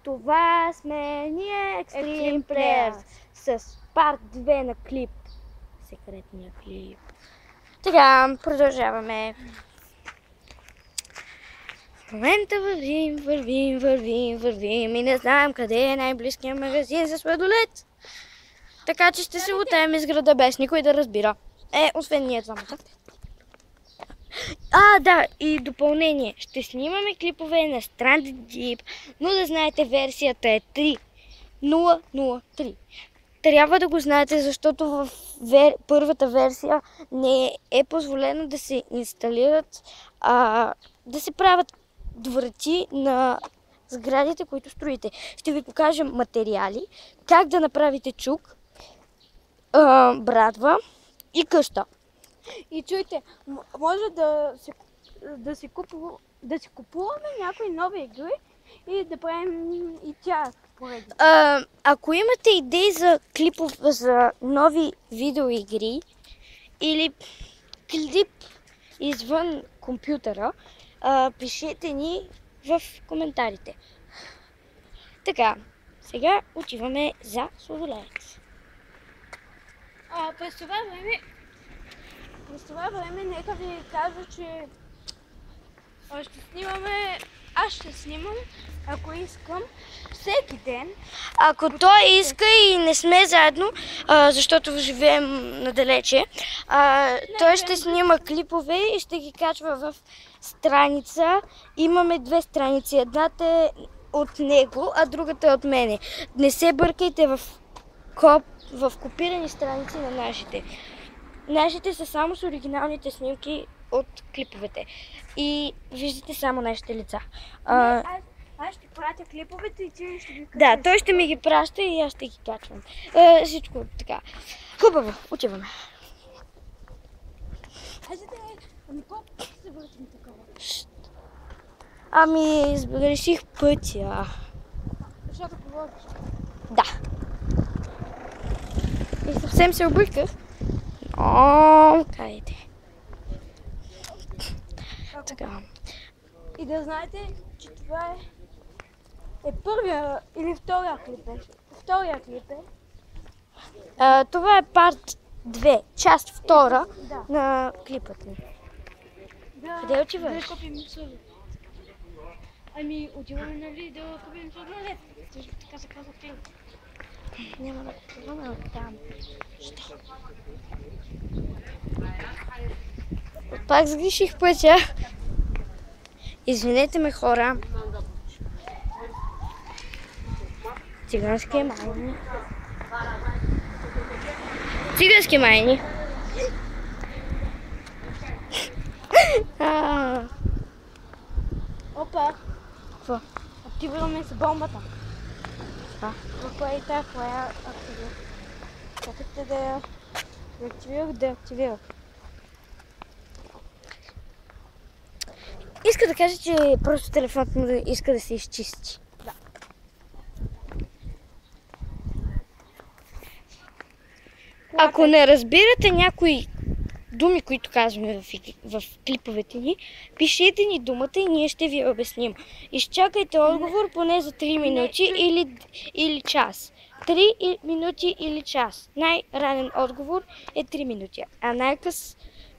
Това сме ние, Extreme Players, с парт 2 на клип. Секретния клип. Така, продължаваме. В момента вървим и не знаем къде е най-близкият магазин за сладолед. Така че ще се лутаем из града без никой да разбира. Освен ние двамата. Да, и допълнение. Ще снимаме клипове на Stranded Deep, но да знаете, версията е 3.0.0.3. Трябва да го знаете, защото в първата версия не е позволено да се инсталират, да се правят врати на сградите, които строите. Ще ви покажем материали, как да направите чук, брадва и къща. И чуйте, може да си купуваме някои нови игри и да правим и тях поредни. Ако имате идеи за за нови видеоигри или клип извън компютъра, пишете ни в коментарите. Така, сега отиваме за сладолед. През това време нека ви кажа, че аз ще снимам, ако искам, всеки ден. Ако той иска и не сме заедно, защото живеем надалече, той ще снима клипове и ще ги качва в страница. Имаме две страници. Едната е от него, а другата е от мене. Не се бъркайте в копирани страници на нашите. Нашите са само с оригиналните снимки от клиповете. И виждате само нашите лица. Аз ще пратя клиповете и ти ще ги качваш. Да, той ще ми ги праща и аз ще ги качвам. Всичко така. Хубаво, отиваме. Колко се въртим такова? Реших пътя. Защото говориш. Да. И съвсем се обърках. Кайде. Така. И да знаете, че това е първия или втория клип. Втория клип е. Това е парт 2, част втора на клипът ни. Къде отиваш? Да купим сладолед. Отиваме, нали, да купим сладолед. Така се казва клип. Няма да купуваме от там. Що? Пак сгреших пътя. Извинете ме, хора. Цигански майни. Цигански майни. Опа! Какво? Активираме с бомбата. Какво е така? Какво я активира? Чакайте да я активирах. Иска да каже, че просто телефонът му иска да се изчисти. Да. Ако не разбирате някои думи, които казваме в клиповете ни, пишете ни думата и ние ще ви обясним. Изчакайте отговор поне за 3 минути или час. 3 минути или час. Най-ранен отговор е 3 минути, а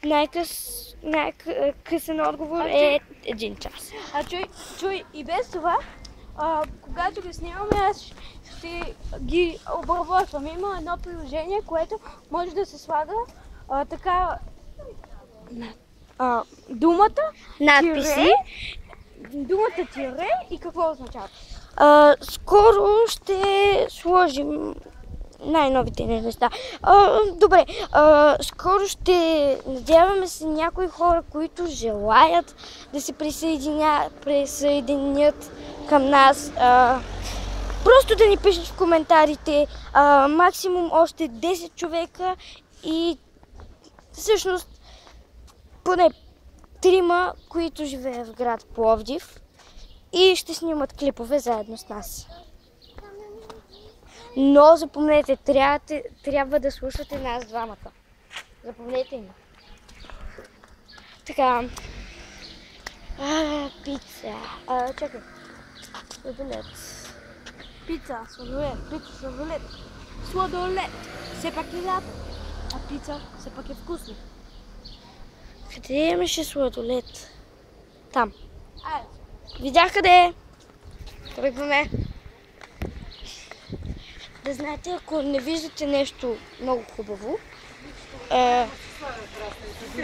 най-късен отговор е 1 час. Чуй, и без това, когато ги снимаме, аз ще ги обработвам. Има едно приложение, което може да се слага така думата, надписи, думата тире и какво означава? Скоро ще сложим най-новите неща. Добре, скоро ще надяваме се някои хора, които желаят да се присъединят към нас. Просто да ни пишат в коментарите. Максимум още 10 човека и всъщност поне 3, които живеят в град Пловдив и ще снимат клипове заедно с нас. Но запомнете, трябва да слушате нас двамата. Запомнете ни. Така. Пица. Чакай. Сладолед. Пица, сладолед. Сладолед. Все пак е лято. А пица все пак е вкусно. Къде имаше сладолед? Там. Айде. Видях къде е. Тръгваме. Да знаете, ако не виждате нещо много хубаво,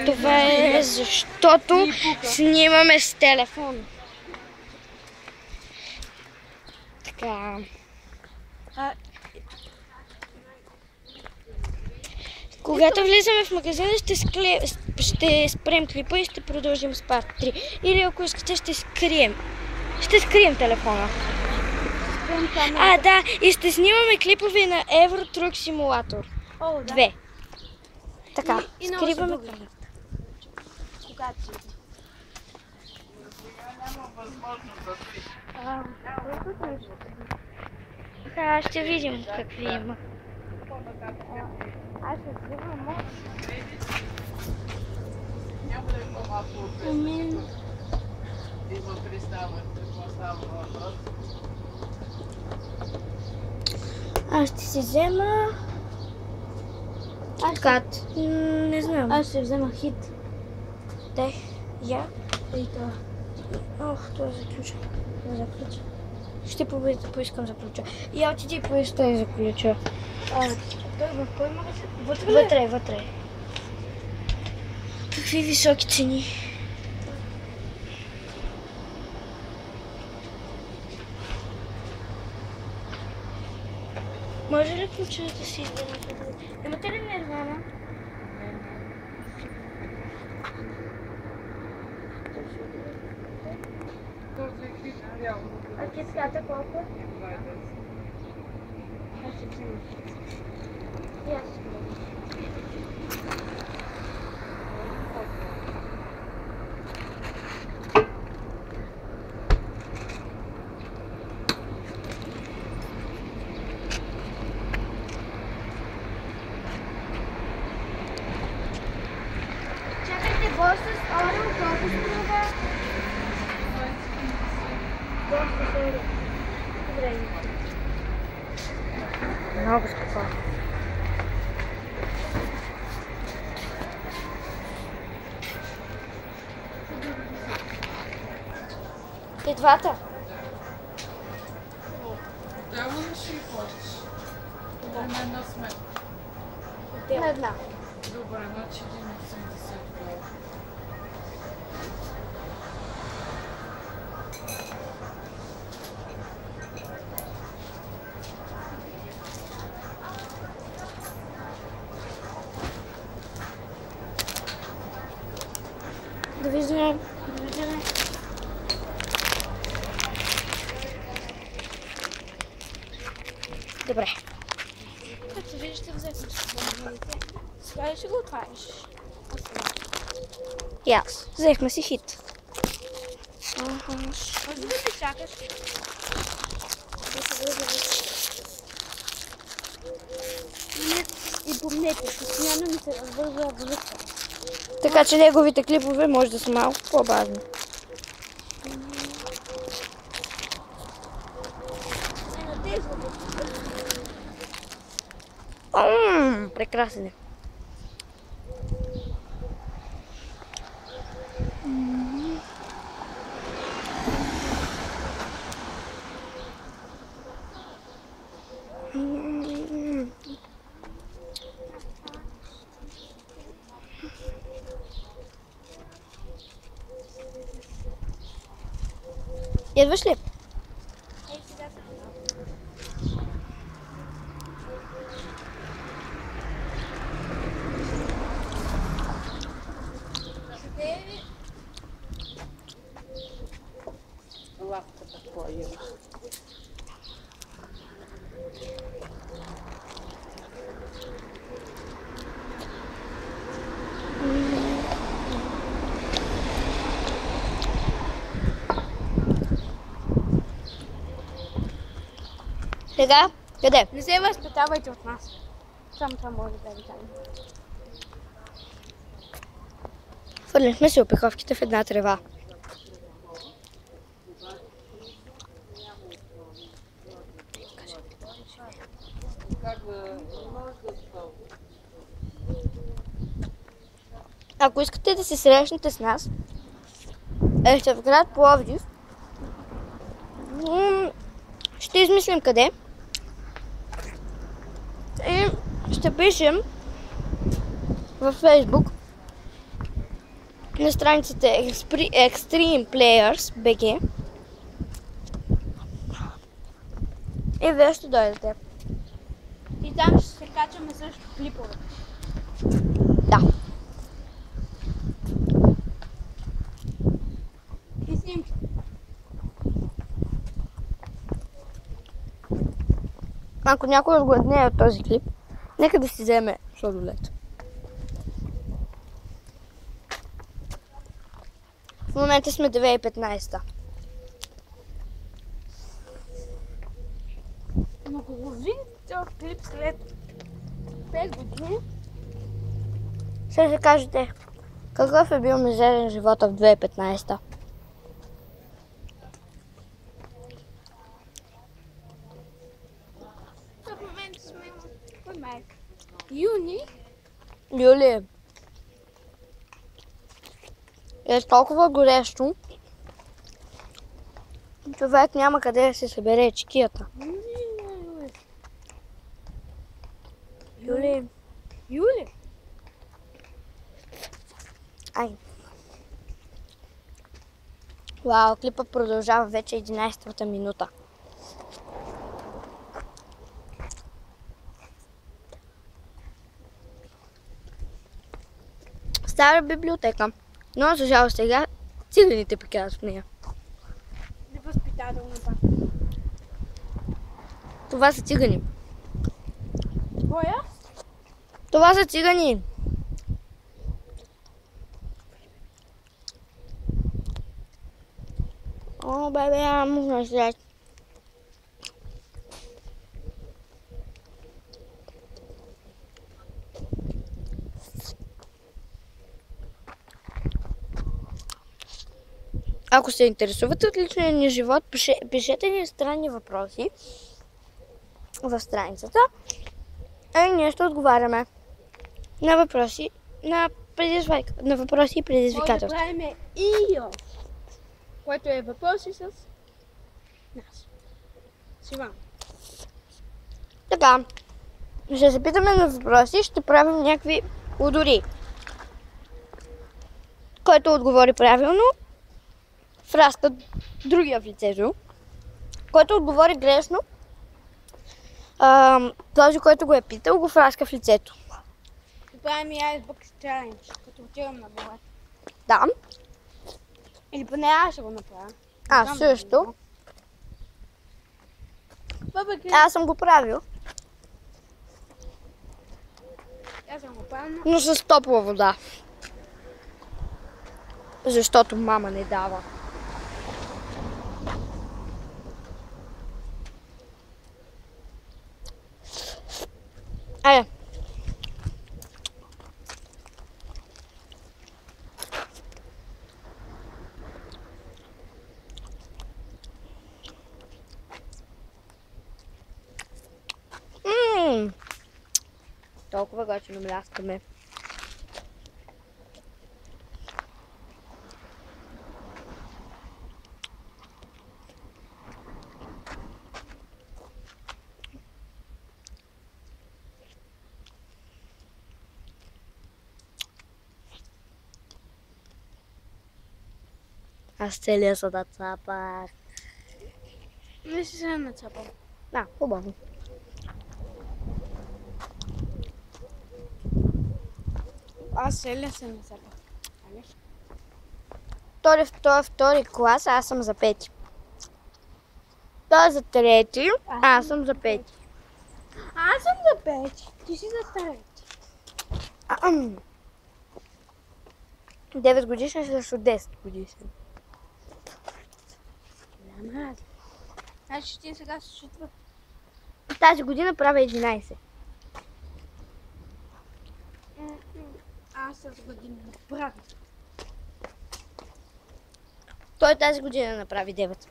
това е защото снимаме с телефон. Така. Когато влизаме в магазина, ще спрем клипа и ще продължим с парт 3. Или ако искате, ще скрием. Ще скрием телефона. Да, и ще снимаме клипове на Euro Truck Simulator 2. Така, скриваме камерата. Когато си. Ще видим какви има. Аз ще взимам моят. Няма да има малко. Има представа, какво става въпрос. Аз ще си взема... Кат. Не знам. Аз ще взема хит. Дай, я. И това. Ох, това за ключа. За ключа. Ще поискам за ключа. Я отиди и поискай за ключа. Той в кой магазин? Вътре, вътре. Какви високи цени. Може ли ключа да си издадете? Имате ли Нирвана? А китката колко? Аз ще взема. И аз ще взема. Чакайте, Босс Орео колко струва? Босс Орео. Добре. Много скъпо. И двата? Трябва ли ще ги плащаш? Да. На една сметка. На една. Добре, значи 1,80 долара. Довиждане. Довиждане. Добре. Както виждате, взехме бомбоните. Сега ще го отвариш. И аз. Взехме си хит. Може да те чакаш. И помнете, постоянно ми се развързва връзка. Така че неговите клипове може да са малко по-бавни. Прекрасен е. Идваш ли? Лапката твоя. Сега? Къде? Не се възпитавайте от нас. Само това може да ви кажа. Хвърлихме си опиховките в една трева. Как да... Не може да е толкова. Ако искате да се срещнете с нас, сте в град Пловдив, ще измислим къде и ще пишем във Facebook на страницата Extreme Players BG и вие ще дойдете. И там ще се качваме също клипове. Да. И снимки. Ако някой отгладне от този клип, нека да си вземе сладолет. В момента сме 2015. Но ако го видите този клип след 5 години, Ще се кажете, какъв е бил мизерен живота в 2015? в момента сме кой май? Юни. Юли, е толкова горещо, човек няма къде да се събере чекията. Юли, Юли. ай. Вау, клипът продължава вече 11-та минута. Стара библиотека, но за жалост сега циганите прикарат в нея. Невъзпитателна пак. Това са цигани. Твоя? Това са цигани. О, бебе, I'm след. Ако се интересувате от личния ни живот, пишете ни странни въпроси в страницата. И ние ще отговаряме на въпроси, на въпроси и Може да предизвикателства. правим ИО, което е въпроси с нас. С Иван. Така, ще се питаме на въпроси, ще правим някакви удори. Който отговори правилно, фраска другия в лицето. Който отговори грешно, този, който го е питал, го фраска в лицето. Да правим и Ice Bucket Challenge, като отивам на болет. Да, Или поне аз ще го направя. аз също. Въпреки, Аз съм го правил, аз съм го правил, но с топла вода. Защото мама не дава. Айде. Толкова готино мляскаме. Аз целия са да цапах. не си се нацапам. Да, хубаво. Аз целия се нацапах. Той е втори клас, аз съм за пети. Той е за трети, аз съм за пети. Аз съм за пети, ти си за трети. 9 годишен срещу 10 годишен. Няма разлика. Значи ти сега се четвърт. Тази година правя 11. Аз с година правя. Той тази година направи 9.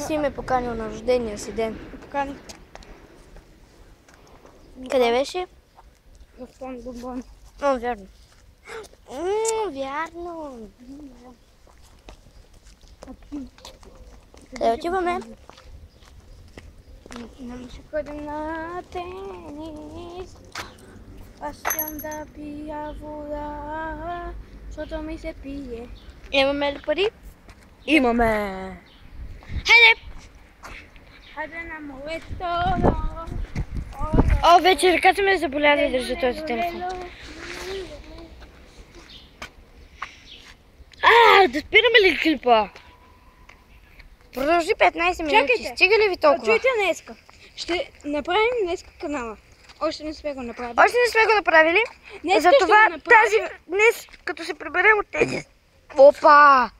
си ме поканил на рождения си ден. Покани. Къде беше? В фон бомбон. О, вярно. Вярно. Къде отиваме? Ще ходим на тенис. Аз искам да пия вода, защото ми се пие. Имаме ли пари? Имаме. Хайде! Хайде на моето. О, вече ръката ми е заболя да държа този телефон. Да спираме ли клипа? Продължи 15 минути. Чакайте. Стига ли ви толкова? Чуйте днеска. Ще направим днеска канала. Още не сме го направили. Още не сме го направили. Днеска Затова ще го направим. днес, като се приберем от тенис... Опа!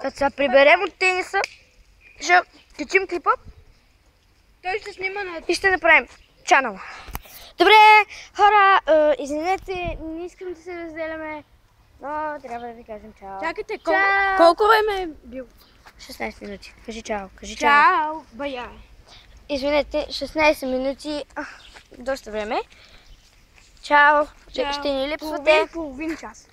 Като се приберем от тениса, ще качим клипа Той ще снима на... и ще направим чанъл. Добре, хора, извинете, не искам да се разделяме, но трябва да ви кажем чао. Чакайте, Чао! колко време е бил? 16 минути. Кажи чао. Кажи чао. Чао, бая. Извинете, 16 минути. Доста време. Чао. Ще ни липсвате. Половин час.